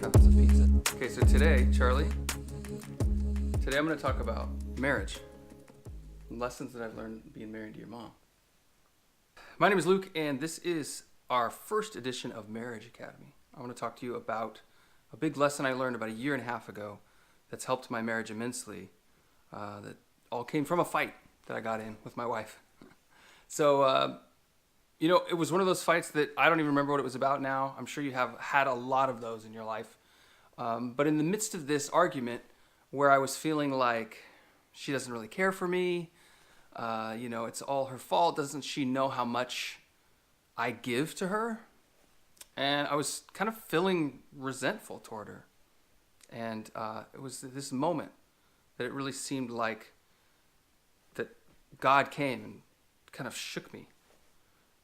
No, it's a pizza. Okay, so today, Charlie, I'm going to talk about marriage. Lessons that I've learned being married to your mom. My name is Luke, and this is our first edition of Marriage Academy. I want to talk to you about a big lesson I learned about a year and a half ago that's helped my marriage immensely. That all came from a fight that I got in with my wife. So, it was one of those fights that I don't even remember what it was about now. I'm sure you have had a lot of those in your life. But in the midst of this argument, where I was feeling like she doesn't really care for me, it's all her fault. Doesn't she know how much I give to her? And I was kind of feeling resentful toward her. And it was this moment that it really seemed like that God came and kind of shook me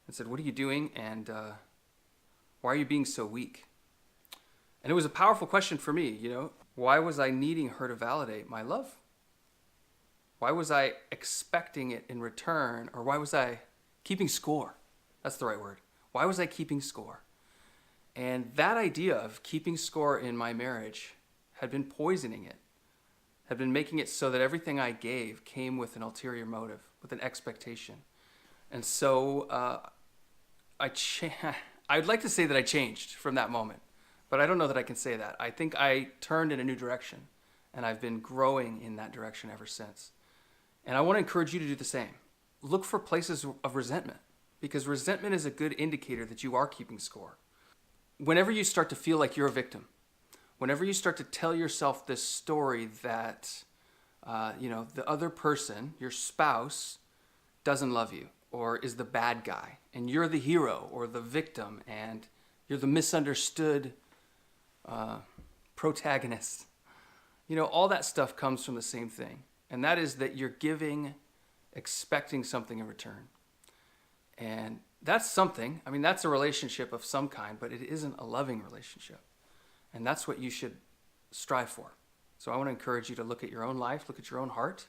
and said, "What are you doing? And why are you being so weak?" And it was a powerful question for me, Why was I needing her to validate my love? Why was I expecting it in return? Or why was I keeping score? That's the right word. Why was I keeping score? And that idea of keeping score in my marriage had been poisoning it, had been making it so that everything I gave came with an ulterior motive, with an expectation. And so I'd like to say that I changed from that moment, but I don't know that I can say that. I think I turned in a new direction, and I've been growing in that direction ever since. And I want to encourage you to do the same. Look for places of resentment, because resentment is a good indicator that you are keeping score. Whenever you start to feel like you're a victim, whenever you start to tell yourself this story that, the other person, your spouse, doesn't love you or is the bad guy, and you're the hero or the victim, and you're the misunderstood protagonist, all that stuff comes from the same thing. And that is that you're giving, expecting something in return. And that's something. That's a relationship of some kind, but it isn't a loving relationship. And that's what you should strive for. So I want to encourage you to look at your own life, look at your own heart.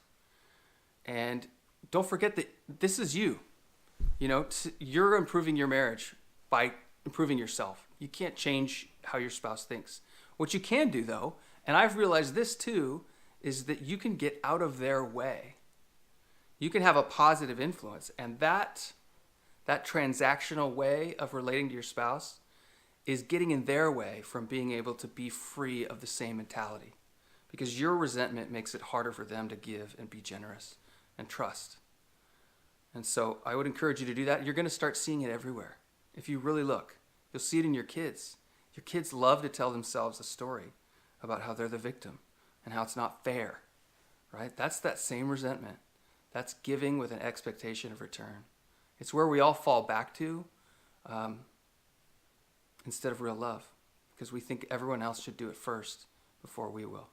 And don't forget that this is you. You're improving your marriage by improving yourself. You can't change how your spouse thinks. What you can do, though, and I've realized this too, is that you can get out of their way. You can have a positive influence. And that transactional way of relating to your spouse is getting in their way from being able to be free of the same mentality. Because your resentment makes it harder for them to give and be generous and trust. And so I would encourage you to do that. You're going to start seeing it everywhere. If you really look, you'll see it in your kids. Your kids love to tell themselves a story about how they're the victim and how it's not fair, right? That's that same resentment. That's giving with an expectation of return. It's where we all fall back to instead of real love, because we think everyone else should do it first before we will.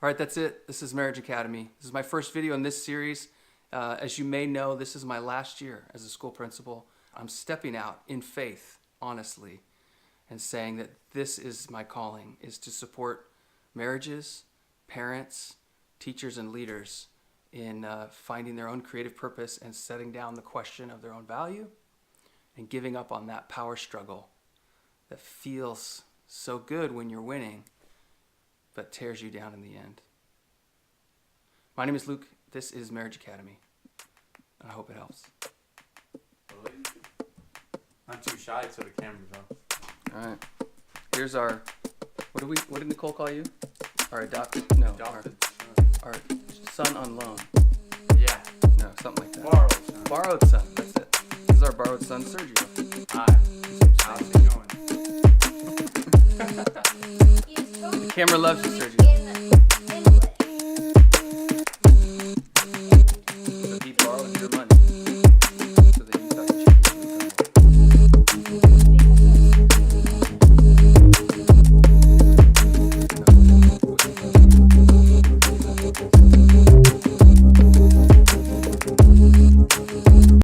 All right, that's it. This is Marriage Academy. This is my first video in this series. As you may know, this is my last year as a school principal. I'm stepping out in faith, honestly, and saying that this is my calling, is to support marriages, parents, teachers, and leaders in finding their own creative purpose and setting down the question of their own value and giving up on that power struggle that feels so good when you're winning, but tears you down in the end. My name is Luke. This is Marriage Academy. I hope it helps. I'm too shy to the camera, though. All right. Here's our, what did Nicole call you? Our adopted our son on loan. Yeah. No, something like that. Borrowed son. That's it. This is our borrowed son, Sergio. Hi. How's it going? The camera loves you, Sergio.